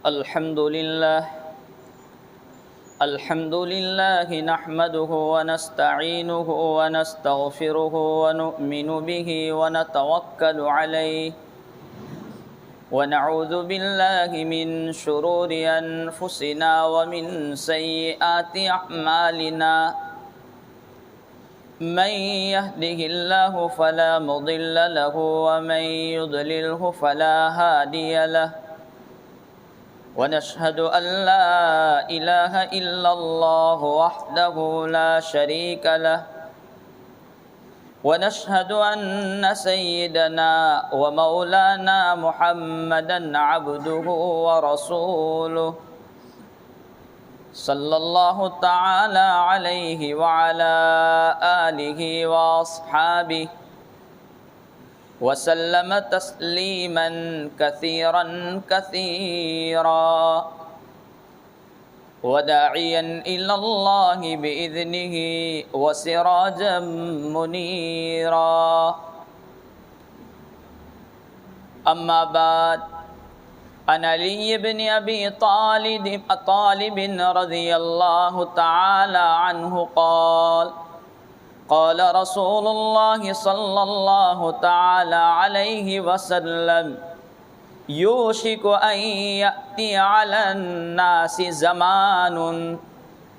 अल्हम्दुलिल्लाह नहमदुहु व नस्तईनुहु व नस्तगफिरुहु व नु'मिनु बिही व नतवक्कलु अलैहि व नऊज़ु बिल्लाहि मिन शुरूरि अनफुसिना व मिन सय्यिआति अअमालिना मन यहदिहिल्लाहु फला मुदिल्ल लहु व मन युद्लिलहु फला हादिय लहु वनशहदु अल्ला इलाहा इल्लल्लाह वहदहु ला शरीक लह वनशहदु अन्न सय्यिदना व मौलाना मुहम्मदन अब्दुहु व रसूलुहु सल्लल्लाहु तआला अलैहि व अला आलिहि व अस्हाबिहि वसल्लम तस्लीमन कसीरन कसीरा वदाइयन इल्लल्लाहि बिइज़्निहि वसिराजम मुनीरा अम्मा बाद अन अली इब्न अबी तालिब रज़ियल्लाहु तआला अन्हु क़ाल रसूलुल्लाह सल्लल्लाहु तआला अलैहि वसल्लम यूशिकु अन यअति अलन नासि ज़मानुन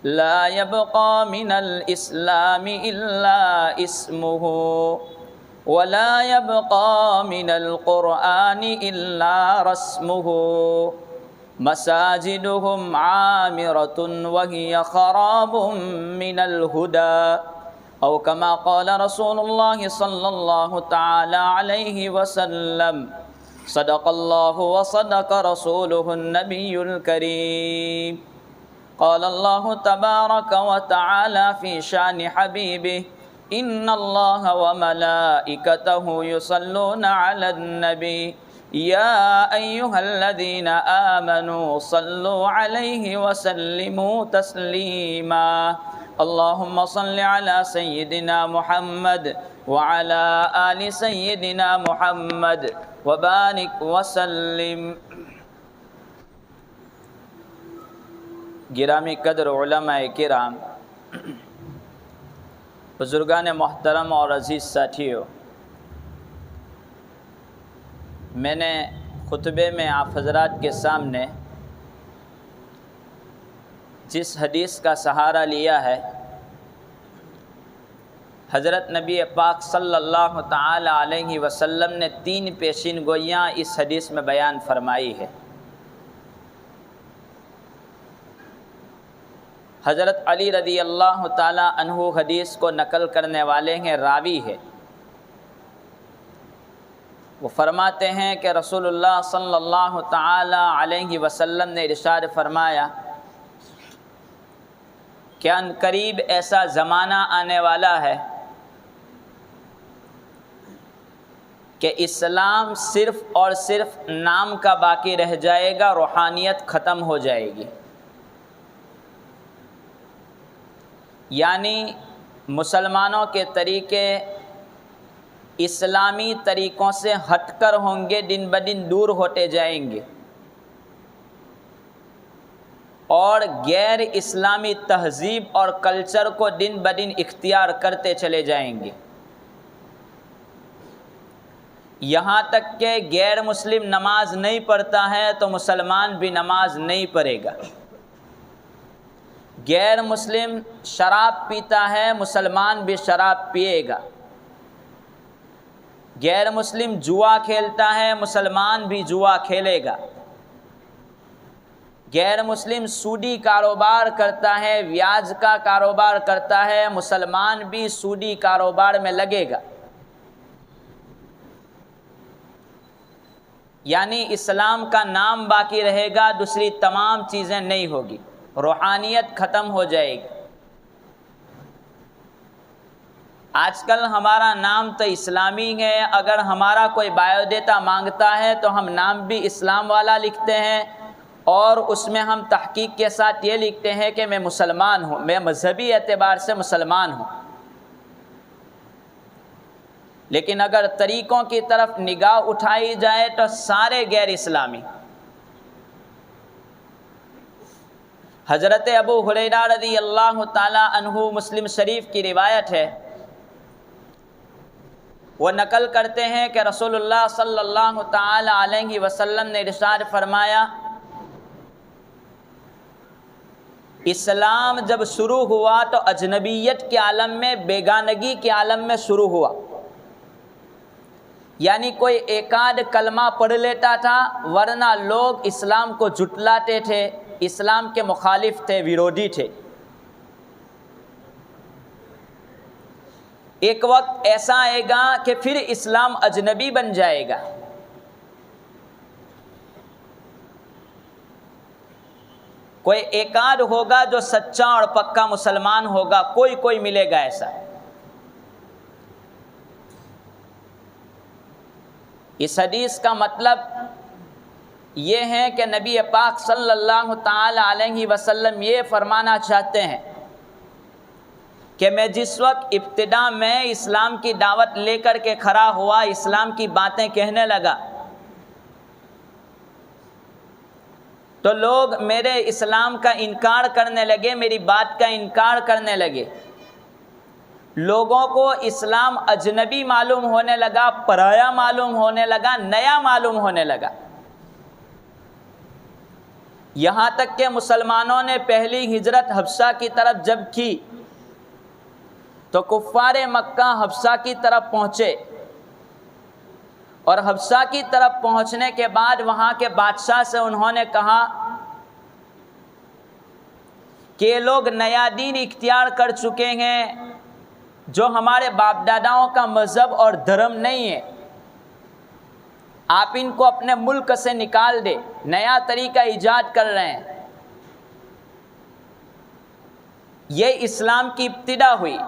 ला यबक़ा मिनल इस्लामि इल्ला इस्मुहु व ला यबक़ा मिनल क़ुरआनि इल्ला रस्मुहु मसाजिदुहुम आमिरतुन व हिय ख़राबुम मिनल हुदा औ कमा क़ाल रसूलुल्लाह सल्लल्लाहु तआला अलैहि वसल्लम सदक़ल्लाहु व सदक़ रसूलुहुन नबियुल करीम क़ाल अल्लाहु तबारक व तआला फ़ी शानि हबीबिहि इन्नल्लाह व मलाइकतहु युसल्लूना अलन नबी या अय्युहल्लज़ीना आमनू सल्लु अलैहि व सल्लिमू तस्लीमा अल्लाहुम्मा सल्लि अला सय्यिदिना मुहम्मद व अला आलि सय्यिदिना मुहम्मद व बारिक व सल्लिम। गिरामी कदर उलमाए किराम, बुजुर्गान मोहतरम और अज़ीज़ साथियों, मैंने खुतबे में आप हज़रात के सामने जिस हदीस का सहारा लिया है, हज़रत नबी पाक सल्लल्लाहु तआला अलैहि वसल्लम ने 3 पेशीन गोइयाँ इस हदीस में बयान फरमाई है। हज़रत अली रज़ी अल्लाह ताला अन्हु हदीस को नकल करने वाले हैं, रावी है। वो फरमाते हैं कि रसूलुल्लाह सल्लल्लाहु तआला अलैहि वसल्लम ने इरशाद फरमाया कि अनकरीब ऐसा ज़माना आने वाला है कि इस्लाम सिर्फ़ और सिर्फ नाम का बाकी रह जाएगा, रूहानियत ख़त्म हो जाएगी। यानी मुसलमानों के तरीक़े इस्लामी तरीक़ों से हटकर होंगे, दिन ब दिन दूर होते जाएंगे और गैर इस्लामी तहज़ीब और कल्चर को दिन ब दिन इख्तियार करते चले जाएंगे। यहाँ तक कि गैर मुस्लिम नमाज नहीं पढ़ता है तो मुसलमान भी नमाज नहीं पढ़ेगा। गैर मुस्लिम शराब पीता है, मुसलमान भी शराब पिएगा। गैर मुस्लिम जुआ खेलता है, मुसलमान भी जुआ खेलेगा। गैर मुस्लिम सूदी कारोबार करता है, ब्याज का कारोबार करता है, मुसलमान भी सूदी कारोबार में लगेगा। यानी इस्लाम का नाम बाकी रहेगा, दूसरी तमाम चीज़ें नहीं होगी, रूहानियत ख़त्म हो जाएगी। आजकल हमारा नाम तो इस्लामी है, अगर हमारा कोई बायोडेटा मांगता है तो हम नाम भी इस्लाम वाला लिखते हैं और उसमें हम तहकीक के साथ ये लिखते हैं कि मैं मुसलमान हूँ, मैं मजहबी एतबार से मुसलमान हूँ। लेकिन अगर तरीक़ों की तरफ निगाह उठाई जाए तो सारे गैर इस्लामी, हज़रत अबू हुरैरा रज़ी अल्लाह ताला अन्हु मुस्लिम शरीफ की रिवायत है, वो नकल करते हैं कि रसूलुल्लाह सल्लल्लाहु ताला अलैहि वसल्लम ने इरशाद फरमाया, इस्लाम जब शुरू हुआ तो अजनबियत के आलम में, बेगानगी के आलम में शुरू हुआ। यानी कोई एकाध कलमा पढ़ लेता था, वरना लोग इस्लाम को जुटलाते थे, इस्लाम के मुखालिफ थे, विरोधी थे। एक वक्त ऐसा आएगा कि फिर इस्लाम अजनबी बन जाएगा। कोई एकाध होगा जो सच्चा और पक्का मुसलमान होगा, कोई कोई मिलेगा ऐसा। इस हदीस का मतलब ये है कि नबी पाक सल्लल्लाहु ताला अलैहि वसल्लम ये फरमाना चाहते हैं कि मैं जिस वक्त इब्तिदा में इस्लाम की दावत लेकर के खड़ा हुआ, इस्लाम की बातें कहने लगा, तो लोग मेरे इस्लाम का इनकार करने लगे, मेरी बात का इनकार करने लगे। लोगों को इस्लाम अजनबी मालूम होने लगा, पराया मालूम होने लगा, नया मालूम होने लगा। यहाँ तक कि मुसलमानों ने पहली हिजरत हबशा की तरफ जब की तो कुफ्फारे मक्का हबशा की तरफ पहुँचे, और हबशा की तरफ पहुँचने के बाद वहाँ के बादशाह से उन्होंने कहा कि ये लोग नया दीन इख्तियार कर चुके हैं जो हमारे बाप दादाओं का मज़हब और धर्म नहीं है, आप इनको अपने मुल्क से निकाल दे, नया तरीका ईजाद कर रहे हैं। ये इस्लाम की इब्तिदा हुई।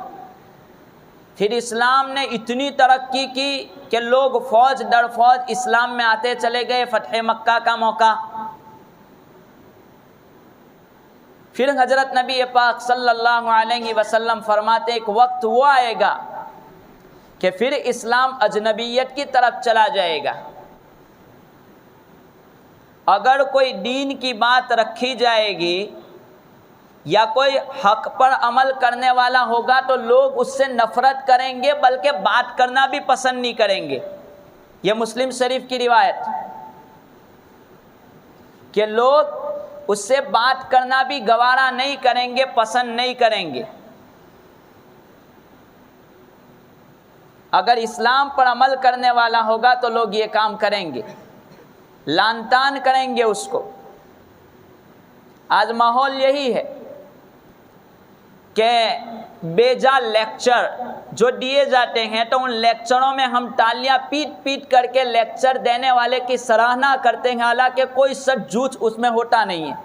फिर इस्लाम ने इतनी तरक्की की कि लोग फ़ौज दर फ़ौज इस्लाम में आते चले गए। फ़तह मक्का का मौका, फिर हज़रत नबी पाक सल्लल्लाहु अलैहि वसल्लम फरमाते एक वक्त वो आएगा कि फिर इस्लाम अजनबियत की तरफ चला जाएगा। अगर कोई दीन की बात रखी जाएगी या कोई हक पर अमल करने वाला होगा तो लोग उससे नफ़रत करेंगे, बल्कि बात करना भी पसंद नहीं करेंगे। ये मुस्लिम शरीफ की रिवायत कि लोग उससे बात करना भी गवारा नहीं करेंगे, पसंद नहीं करेंगे। अगर इस्लाम पर अमल करने वाला होगा तो लोग ये काम करेंगे, लान तान करेंगे उसको। आज माहौल यही है कि बेजा लेक्चर जो दिए जाते हैं तो उन लेक्चरों में हम तालियां पीट पीट करके लेक्चर देने वाले की सराहना करते हैं, हालांकि कोई सच झूठ उसमें होता नहीं है,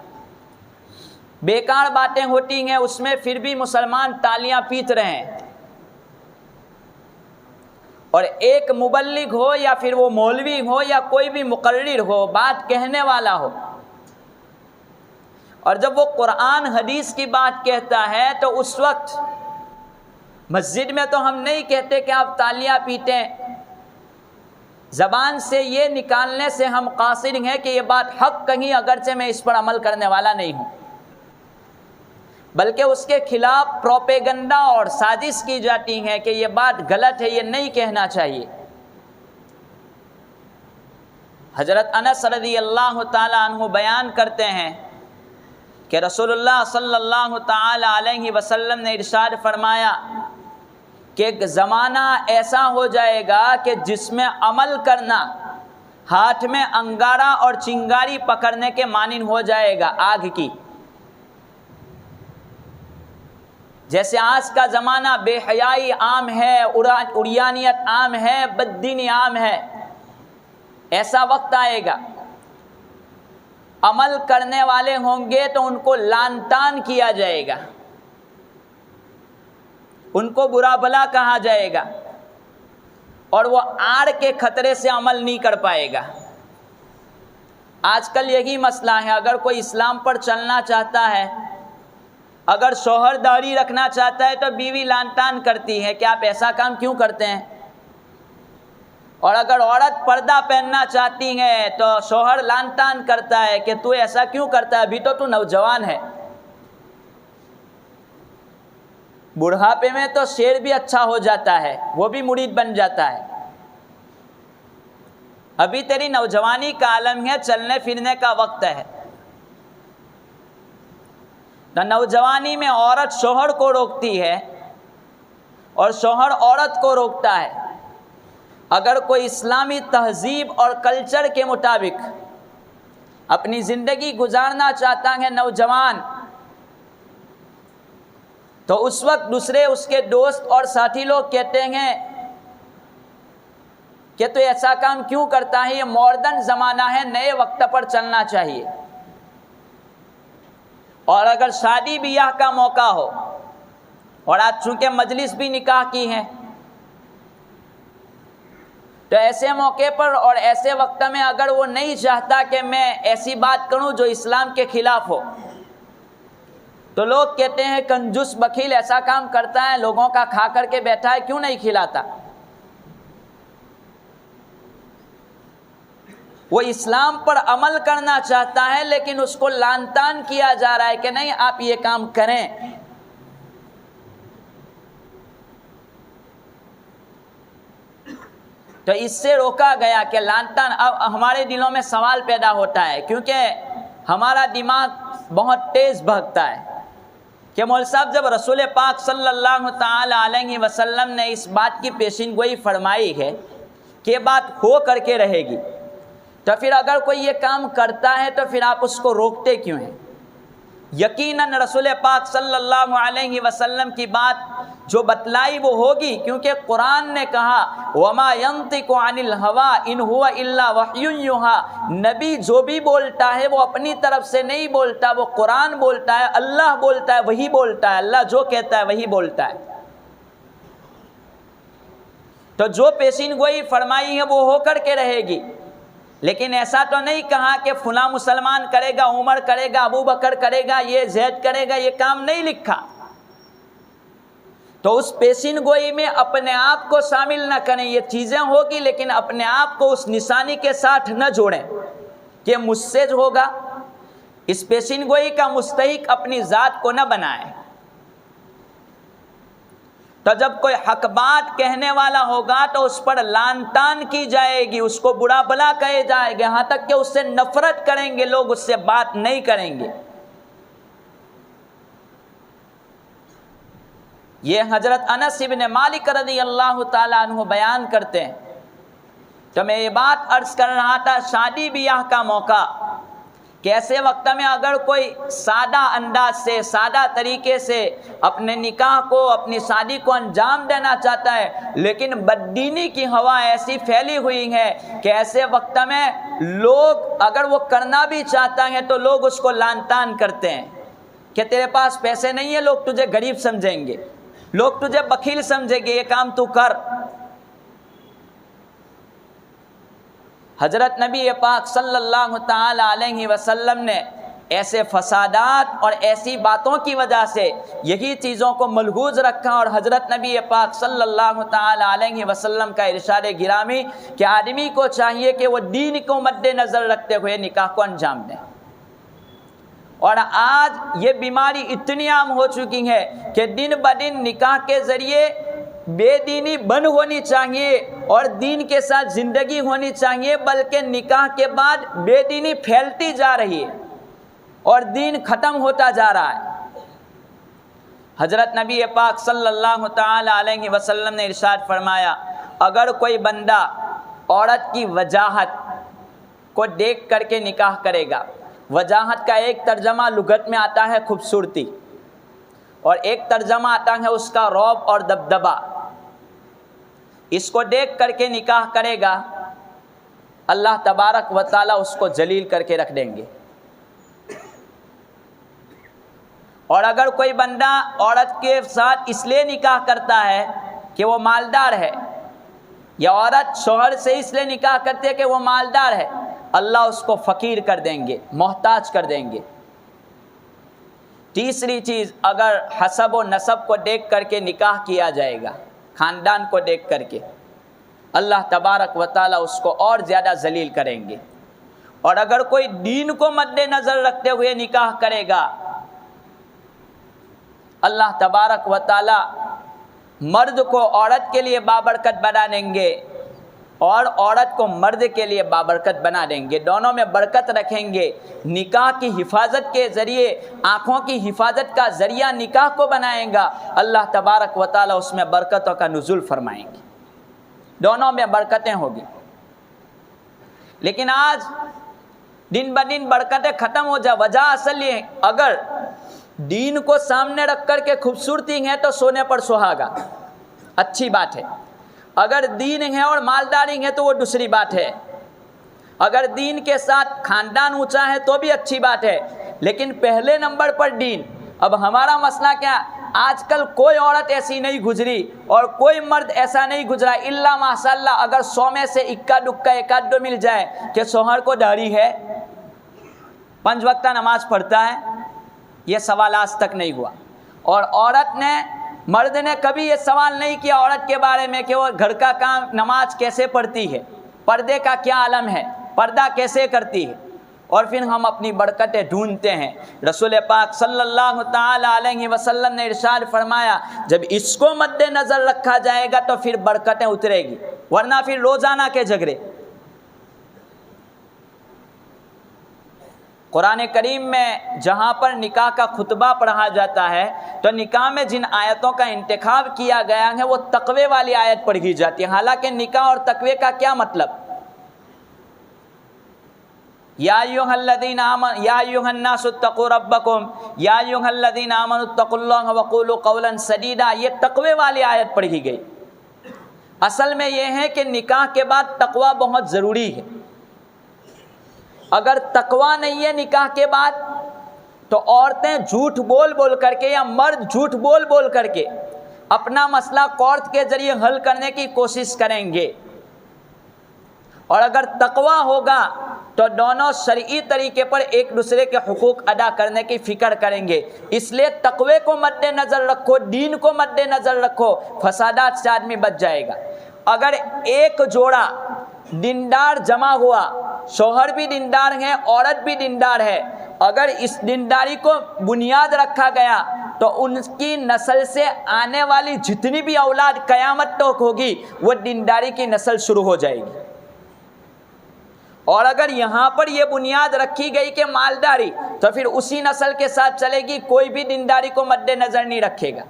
बेकार बातें होती हैं उसमें, फिर भी मुसलमान तालियां पीट रहे हैं। और एक मुबल्लिग हो या फिर वो मौलवी हो या कोई भी मुकर्रिर हो, बात कहने वाला हो, और जब वो कुरान हदीस की बात कहता है तो उस वक्त मस्जिद में तो हम नहीं कहते कि आप तालियां पीटें। ज़बान से ये निकालने से हम कासिर हैं कि ये बात हक कहीं, अगरचे मैं इस पर अमल करने वाला नहीं हूँ, बल्कि उसके खिलाफ प्रोपेगंडा और साजिश की जाती है कि ये बात गलत है, ये नहीं कहना चाहिए। हज़रत अनस रज़ी अल्लाह ताला अन्हु बयान करते हैं कि रसूलुल्लाह सल्लल्लाहु ताला अलैहि वसल्लम ने इरशाद फरमाया कि एक ज़माना ऐसा हो जाएगा कि जिसमें अमल करना हाथ में अंगारा और चिंगारी पकड़ने के मानिन हो जाएगा, आग की। जैसे आज का ज़माना बेहयाई आम है, उड़ियानियत आम है, बद्दीनी आम है, ऐसा वक्त आएगा अमल करने वाले होंगे तो उनको लान तान किया जाएगा, उनको बुरा भला कहा जाएगा, और वो आड़ के खतरे से अमल नहीं कर पाएगा। आजकल यही मसला है। अगर कोई इस्लाम पर चलना चाहता है, अगर शौहरदारी रखना चाहता है तो बीवी लान तान करती है कि आप ऐसा काम क्यों करते हैं, और अगर औरत पर्दा पहनना चाहती है तो शौहर लान तान करता है कि तू ऐसा क्यों करता है, अभी तो तू नौजवान है। बुढ़ापे में तो शेर भी अच्छा हो जाता है, वो भी मुरीद बन जाता है। अभी तेरी नौजवानी का आलम है, चलने फिरने का वक्त है। तो नौजवानी में औरत शौहर को रोकती है और शौहर औरत को रोकता है। अगर कोई इस्लामी तहजीब और कल्चर के मुताबिक अपनी ज़िंदगी गुजारना चाहता है नौजवान, तो उस वक्त दूसरे उसके दोस्त और साथी लोग कहते हैं कि तो ऐसा काम क्यों करता है, ये मॉडर्न ज़माना है, नए वक्त पर चलना चाहिए। और अगर शादी ब्याह का मौका हो, और आज चूँकि मजलिस भी निकाह की है, तो ऐसे मौके पर और ऐसे वक्त में अगर वो नहीं चाहता कि मैं ऐसी बात करूं जो इस्लाम के खिलाफ हो, तो लोग कहते हैं कंजूस बखील ऐसा काम करता है, लोगों का खा करके बैठा है, क्यों नहीं खिलाता। वो इस्लाम पर अमल करना चाहता है, लेकिन उसको लान तान किया जा रहा है कि नहीं आप ये काम करें। तो इससे रोका गया कि लान तान। अब हमारे दिलों में सवाल पैदा होता है, क्योंकि हमारा दिमाग बहुत तेज़ भागता है कि मौलवी साहब जब रसूल पाक सल्लल्लाहु ताला अलैहि वसल्लम ने इस बात की पेशिनगोई फरमाई है कि ये बात हो करके रहेगी, तो फिर अगर कोई ये काम करता है तो फिर आप उसको रोकते क्यों हैं। यकीनन रसूल पाक सल्लल्लाहु अलैहि वसल्लम की बात जो बतलाई वो होगी, क्योंकि कुरान ने कहा वमा यंतिकु अनिल हवा इन हुवा इल्ला वह्युन युहा। नबी जो भी बोलता है वो अपनी तरफ से नहीं बोलता, वो कुरान बोलता है, अल्लाह बोलता है, वही बोलता है, अल्लाह जो कहता है वही बोलता है। तो जो पेशिनगोई फरमाई है वो होकर के रहेगी, लेकिन ऐसा तो नहीं कहा कि फुला मुसलमान करेगा, उमर करेगा, अबू बकर करेगा, ये जैद करेगा, ये काम नहीं लिखा। तो उस पेशिनगोई में अपने आप को शामिल न करें। ये चीज़ें होगी, लेकिन अपने आप को उस निशानी के साथ न जोड़ें कि मुझसे जो होगा। इस पेशिनगोई का मुस्तहिक अपनी ज़ात को न बनाएं। तो जब कोई हक बात कहने वाला होगा तो उस पर लान तान की जाएगी, उसको बुरा भला कहे जाएगा, यहाँ तक कि उससे नफरत करेंगे लोग, उससे बात नहीं करेंगे। ये हजरत अनस इब्न मालिक रज़ी अल्लाह ताला अन्हु बयान करते हैं। तो मैं ये बात अर्ज कर रहा था, शादी ब्याह का मौका, कि ऐसे वक्त में अगर कोई सादा अंदाज से, सादा तरीके से अपने निकाह को, अपनी शादी को अंजाम देना चाहता है, लेकिन बददीनी की हवा ऐसी फैली हुई है कि ऐसे वक्त में लोग अगर वो करना भी चाहता है तो लोग उसको लान तान करते हैं कि तेरे पास पैसे नहीं है, लोग तुझे गरीब समझेंगे, लोग तुझे बखील समझेंगे, ये काम तू कर। हजरत नबी पाक सल्लल्लाहु ताला अलैहि वसल्लम ने ऐसे फसादात और ऐसी बातों की वजह से यही चीज़ों को मलहूज़ रखा, और हजरत नबी पाक सल्लल्लाहु ताला अलैहि वसल्लम का इरशाद गिरामी कि आदमी को चाहिए कि वो दीन को मद्देनज़र रखते हुए निकाह को अंजाम दें। और आज ये बीमारी इतनी आम हो चुकी है कि दिन ब दिन निकाह के ज़रिए बेदीनी बंद होनी चाहिए और दीन के साथ ज़िंदगी होनी चाहिए, बल्कि निकाह के बाद बेदीनी फैलती जा रही है और दीन ख़त्म होता जा रहा है। हज़रत नबी पाक सल्लल्लाहु ताला अलैहि वसल्लम ने इरशाद फरमाया, अगर कोई बंदा औरत की वजाहत को देख करके निकाह करेगा, वजाहत का एक तर्जमा लुगत में आता है खूबसूरती, और एक तर्जमा आता है उसका रौब और दबदबा, इसको देख करके निकाह करेगा, अल्लाह तबारक व ताला उसको जलील करके रख देंगे। और अगर कोई बंदा औरत के साथ इसलिए निकाह करता है कि वो मालदार है, या औरत शौहर से इसलिए निकाह करती है कि वो मालदार है, अल्लाह उसको फ़कीर कर देंगे, मोहताज कर देंगे। तीसरी चीज़, अगर हसब व नसब को देख करके निकाह किया जाएगा, ख़ानदान को देख करके, अल्लाह तबारक व ताला उसको और ज़्यादा जलील करेंगे। और अगर कोई दीन को मद्देनज़र रखते हुए निकाह करेगा अल्लाह तबारक व ताला मर्द को औरत के लिए बाबरकत बना देंगे और औरत को मर्द के लिए बाबरकत बना देंगे, दोनों में बरकत रखेंगे। निकाह की हिफाजत के ज़रिए, आँखों की हिफाजत का ज़रिया निकाह को बनाएगा, अल्लाह तबारक व ताला उसमें बरकतों का नुज़ुल फरमाएंगे, दोनों में बरकतें होगी। लेकिन आज दिन ब दिन बरकतें ख़त्म हो जा, वजह असल ये, अगर दीन को सामने रख कर के खूबसूरती है तो सोने पर सुहागा, अच्छी बात है। अगर दीन है और मालदारी है तो वो दूसरी बात है। अगर दीन के साथ खानदान ऊंचा है तो भी अच्छी बात है, लेकिन पहले नंबर पर दीन। अब हमारा मसला क्या, आजकल कोई औरत ऐसी नहीं गुजरी और कोई मर्द ऐसा नहीं गुजरा इल्ला माशाअल्लाह, अगर 100 में से इक्का दुक्का एक आध दो मिल जाए कि शौहर को दाढ़ी है, 5 वक्त नमाज पढ़ता है, ये सवाल आज तक नहीं हुआ। और औरत ने, मर्द ने कभी ये सवाल नहीं किया औरत के बारे में कि वो घर का काम, नमाज कैसे पढ़ती है, पर्दे का क्या आलम है, पर्दा कैसे करती है। और फिर हम अपनी बरकतें ढूंढते हैं। रसूल पाक सल्लल्लाहु ताला अलैहि वसल्लम ने इरशाद फरमाया, जब इसको मद्देनज़र रखा जाएगा तो फिर बरकतें उतरेगी, वरना फिर रोज़ाना के झगड़े। कुरान करीम में जहाँ पर निकाह का खुतबा पढ़ा जाता है तो निकाह में जिन आयतों का इंतखाब किया गया है वो तकवे वाली आयत पढ़ी जाती है। हालांकि निकाह और तकवे का क्या मतलब, या अय्युहल्लज़ीना आमनू या अय्युहन्नासु इत्तक़ू रब्बकुम या अय्युहल्लज़ीना आमनू इत्तक़ुल्लाह वक़ूलू क़ौलन सदीदा, ये तकवे वाली आयत पढ़ी गई। असल में ये है कि निकाह के बाद तकवा बहुत ज़रूरी है। अगर तकवा नहीं है निकाह के बाद तो औरतें झूठ बोल बोल करके या मर्द झूठ बोल बोल करके अपना मसला कोर्ट के ज़रिए हल करने की कोशिश करेंगे। और अगर तकवा होगा तो दोनों शरई तरीके पर एक दूसरे के हुकूक अदा करने की फ़िक्र करेंगे। इसलिए तकवे को मद्देनज़र रखो, दीन को मद्देनज़र रखो, फसादात से आदमी बच जाएगा। अगर एक जोड़ा दीनदार जमा हुआ, शौहर भी दीनदार है, औरत भी दीनदार है, अगर इस दीनदारी को बुनियाद रखा गया तो उनकी नस्ल से आने वाली जितनी भी औलाद क़यामत तक होगी वो दीनदारी की नस्ल शुरू हो जाएगी। और अगर यहाँ पर यह बुनियाद रखी गई कि मालदारी, तो फिर उसी नस्ल के साथ चलेगी, कोई भी दीनदारी को मद्देनज़र नहीं रखेगा।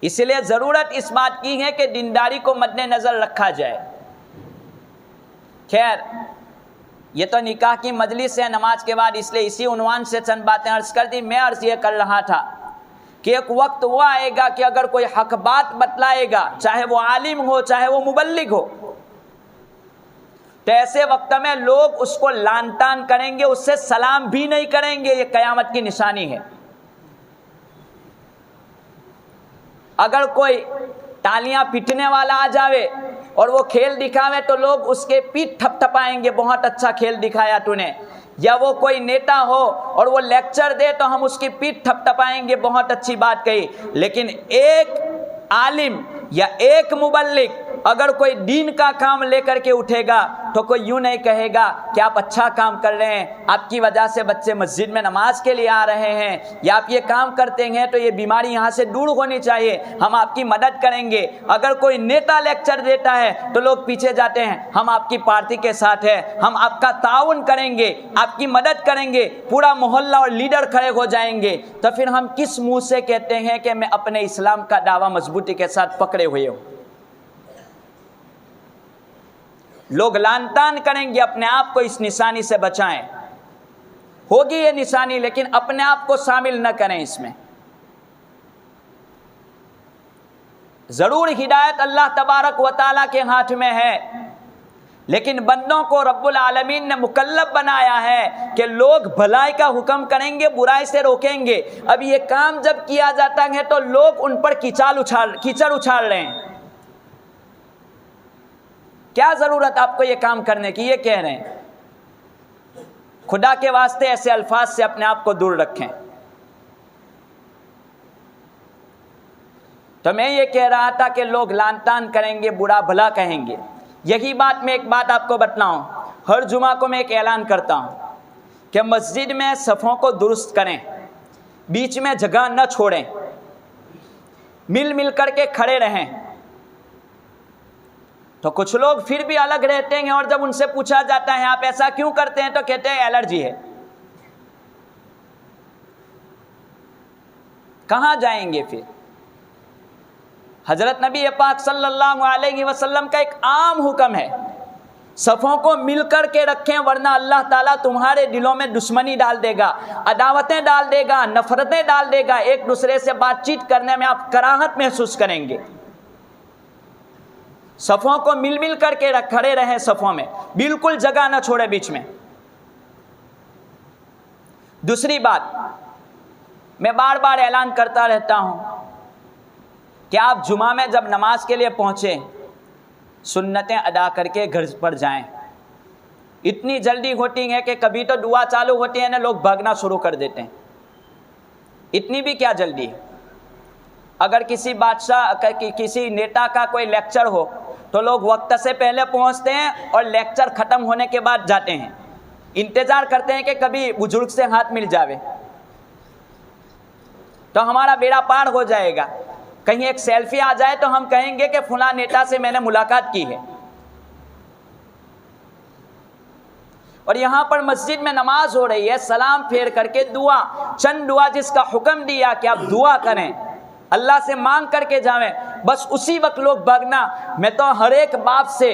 इसलिए ज़रूरत इस बात की है कि दीनदारी को मद्देनज़र रखा जाए। खैर, ये तो निकाह की मजलिस है नमाज के बाद, इसलिए इसी उन्वान से चंद बातें अर्ज़ कर दी। मैं अर्ज़ ये कर रहा था कि एक वक्त वो आएगा कि अगर कोई हक बात बतलाएगा, चाहे वो आलिम हो चाहे वो मुबल्लिग हो, तो ऐसे वक्त में लोग उसको लान तान करेंगे, उससे सलाम भी नहीं करेंगे। ये क़यामत की निशानी है। अगर कोई तालियां पीटने वाला आ जावे और वो खेल दिखावे तो लोग उसके पीठ थपथपाएंगे, बहुत अच्छा खेल दिखाया तूने। या वो कोई नेता हो और वो लेक्चर दे तो हम उसकी पीठ थपथपाएंगे, बहुत अच्छी बात कही। लेकिन एक आलिम या एक मुबल्लिग अगर कोई दीन का काम लेकर के उठेगा तो कोई यूँ नहीं कहेगा कि आप अच्छा काम कर रहे हैं, आपकी वजह से बच्चे मस्जिद में नमाज के लिए आ रहे हैं, या आप ये काम करते हैं तो ये बीमारी यहाँ से दूर होनी चाहिए, हम आपकी मदद करेंगे। अगर कोई नेता लेक्चर देता है तो लोग पीछे जाते हैं, हम आपकी पार्टी के साथ हैं, हम आपका ताउन करेंगे, आपकी मदद करेंगे, पूरा मोहल्ला और लीडर खड़े हो जाएंगे। तो फिर हम किस मुँह से कहते हैं कि मैं अपने इस्लाम का दावा मजबूती के साथ पकड़े हुए हूँ? लोग लान तान करेंगे। अपने आप को इस निशानी से बचाएं। होगी ये निशानी, लेकिन अपने आप को शामिल न करें इसमें। जरूर हिदायत अल्लाह तबारक व ताला के हाथ में है, लेकिन बंदों को रब्बुल आलमीन ने मुकल्लफ बनाया है कि लोग भलाई का हुक्म करेंगे, बुराई से रोकेंगे। अब ये काम जब किया जाता है तो लोग उन पर कीचड़ उछाल रहे हैं। क्या ज़रूरत आपको ये काम करने की? ये कह रहे हैं। खुदा के वास्ते ऐसे अल्फाज से अपने आप को दूर रखें। तो मैं ये कह रहा था कि लोग लान तान करेंगे, बुरा भला कहेंगे। यही बात मैं एक बात आपको बतलाऊं, हर जुमा को मैं एक ऐलान करता हूं कि मस्जिद में सफ़ों को दुरुस्त करें। बीच में जगह न छोड़ें, मिल मिल करके खड़े रहें। तो कुछ लोग फिर भी अलग रहते हैं और जब उनसे पूछा जाता है आप ऐसा क्यों करते हैं तो कहते हैं एलर्जी है। कहां जाएंगे फिर? हजरत नबी पाक सल्लल्लाहु अलैहि वसल्लम का एक आम हुक्म है, सफ़ों को मिलकर के रखें, वरना अल्लाह ताला तुम्हारे दिलों में दुश्मनी डाल देगा, अदावतें डाल देगा, नफरतें डाल देगा, एक दूसरे से बातचीत करने में आप कराहत महसूस करेंगे। सफ़ों को मिल मिल करके खड़े रहें, सफ़ों में बिल्कुल जगह ना छोड़े बीच में। दूसरी बात, मैं बार बार ऐलान करता रहता हूं कि आप जुमा में जब नमाज के लिए पहुंचे, सुन्नतें अदा करके घर पर जाएं। इतनी जल्दी होती है कि कभी तो दुआ चालू होती है ना, लोग भागना शुरू कर देते हैं। इतनी भी क्या जल्दी है? अगर किसी बादशाह किसी नेता का कोई लेक्चर हो तो लोग वक्त से पहले पहुंचते हैं और लेक्चर ख़त्म होने के बाद जाते हैं, इंतज़ार करते हैं कि कभी बुजुर्ग से हाथ मिल जावे तो हमारा बेड़ा पार हो जाएगा। कहीं एक सेल्फी आ जाए तो हम कहेंगे कि फलां नेता से मैंने मुलाकात की है। और यहाँ पर मस्जिद में नमाज हो रही है, सलाम फेर करके दुआ, चंद दुआ जिसका हुक्म दिया कि आप दुआ करें, अल्लाह से मांग करके जावें, बस उसी वक्त लोग भागना। मैं तो हर एक बाप से,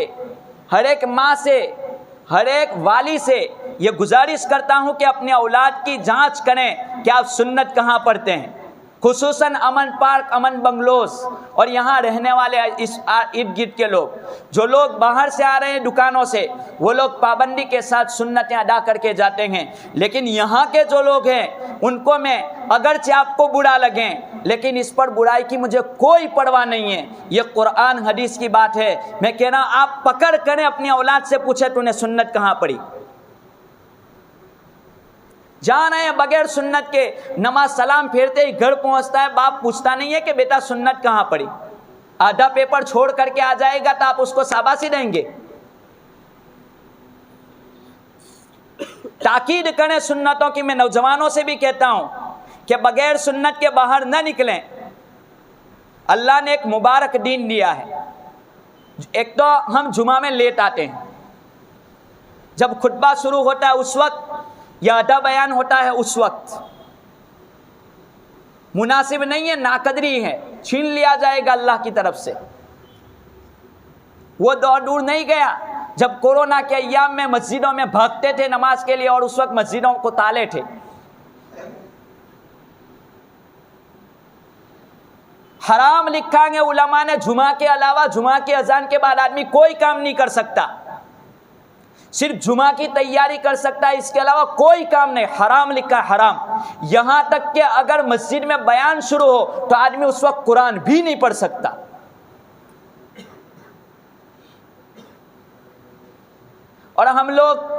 हर एक माँ से, हर एक वाली से ये गुजारिश करता हूँ कि अपने औलाद की जांच करें कि आप सुन्नत कहाँ पढ़ते हैं, खुसूसन अमन पार्क, अमन बंगलोस और यहाँ रहने वाले इस इर्द गिर्द के लोग, जो लोग बाहर से आ रहे हैं दुकानों से, वो लोग पाबंदी के साथ सुन्नतें अदा करके जाते हैं। लेकिन यहाँ के जो लोग हैं उनको मैं, अगरचे आपको बुरा लगे, लेकिन इस पर बुराई की मुझे कोई परवाह नहीं है, ये कुरान हदीस की बात है। मैं कह रहा हूँ आप पकड़ करें, अपनी औलाद से पूछे तूने सुन्नत कहाँ पढ़ी। जा रहे हैं बगैर सुन्नत के, नमाज सलाम फेरते ही घर पहुंचता है, बाप पूछता नहीं है कि बेटा सुन्नत कहाँ पढ़ी। आधा पेपर छोड़ करके आ जाएगा तो आप उसको शाबाशी देंगे? ताकीद करें सुन्नतों की। मैं नौजवानों से भी कहता हूं कि बगैर सुन्नत के बाहर न निकलें। अल्लाह ने एक मुबारक दीन दिया है। एक तो हम जुमा में लेट आते हैं, जब खुतबा शुरू होता है उस वक्त, या अदा बयान होता है उस वक्त, मुनासिब नहीं है, नाकदरी है, छीन लिया जाएगा अल्लाह की तरफ से। वो दौर दूर नहीं गया जब कोरोना के अय्याम में मस्जिदों में भागते थे नमाज के लिए और उस वक्त मस्जिदों को ताले थे। हराम लिखा है उलमा ने, जुमा के अलावा, जुमा के अजान के बाद आदमी कोई काम नहीं कर सकता, सिर्फ जुमा की तैयारी कर सकता है, इसके अलावा कोई काम नहीं। हराम लिखा है, हराम। यहां तक कि अगर मस्जिद में बयान शुरू हो तो आदमी उस वक्त कुरान भी नहीं पढ़ सकता। और हम लोग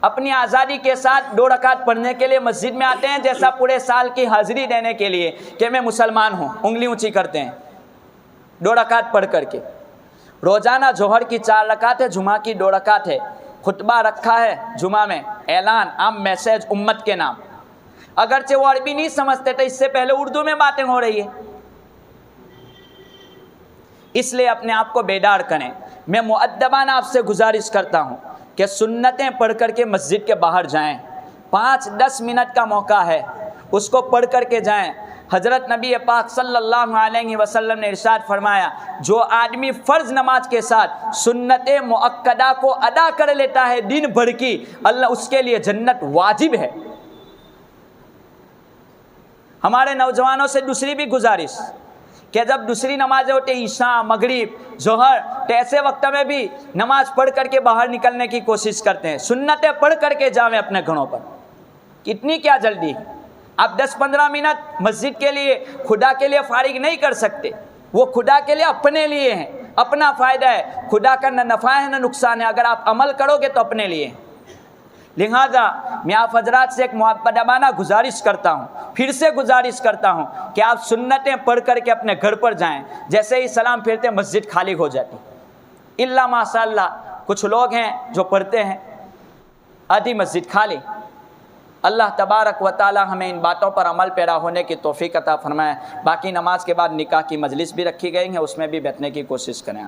अपनी आज़ादी के साथ 2 रकात पढ़ने के लिए मस्जिद में आते हैं, जैसा पूरे साल की हाजिरी देने के लिए कि मैं मुसलमान हूं, उंगली ऊंची करते हैं 2 रकात पढ़ करके। रोजाना जोहर की 4 रकात है, जुमा की 2 रकात है। खुतबा रखा है जुमा में, ऐलान, आम मैसेज उम्मत के नाम। अगरचे वो अरबी नहीं समझते तो इससे पहले उर्दू में बातें हो रही है, इसलिए अपने आप को बेदार करें। मैं मुअद्दबाना आपसे गुजारिश करता हूं कि सुन्नतें पढ़ करके मस्जिद के बाहर जाएं। 5-10 मिनट का मौका है, उसको पढ़ करके जाएं। हज़रत नबी पाक सल्लल्लाहु अलैहि वसल्लम ने इरशाद फरमाया, जो आदमी फ़र्ज़ नमाज के साथ सुन्नते मुअक्कदा को अदा कर लेता है दिन भर की, अल्लाह उसके लिए जन्नत वाजिब है। हमारे नौजवानों से दूसरी भी गुजारिश कि जब दूसरी नमाजें होती, ईशा, मगरिब, जोहर, तो ऐसे वक्त में भी नमाज पढ़ करके बाहर निकलने की कोशिश करते हैं। सुन्नतें पढ़ करके जावें अपने घरों पर। कितनी क्या जल्दी, आप 10-15 मिनट मस्जिद के लिए, खुदा के लिए फारिग नहीं कर सकते। वो खुदा के लिए अपने लिए हैं, अपना फ़ायदा है। खुदा का न नफ़ा है न नुकसान है, अगर आप अमल करोगे तो अपने लिए। लिहाजा मैं आप हजरात से एक मुअद्दबाना गुजारिश करता हूँ, फिर से गुजारिश करता हूँ कि आप सुन्नतें पढ़ करके अपने घर पर जाएं। जैसे ही सलाम फेरते मस्जिद खाली हो जाती। इल्ला माशाअल्लाह कुछ लोग हैं जो पढ़ते हैं, आधी मस्जिद खाली। अल्लाह तबारक व ताला हमें इन बातों पर अमल पैरा होने की तौफीक अता फरमाए। बाकी नमाज के बाद निकाह की मजलिस भी रखी गई है, उसमें भी बैठने की कोशिश करें।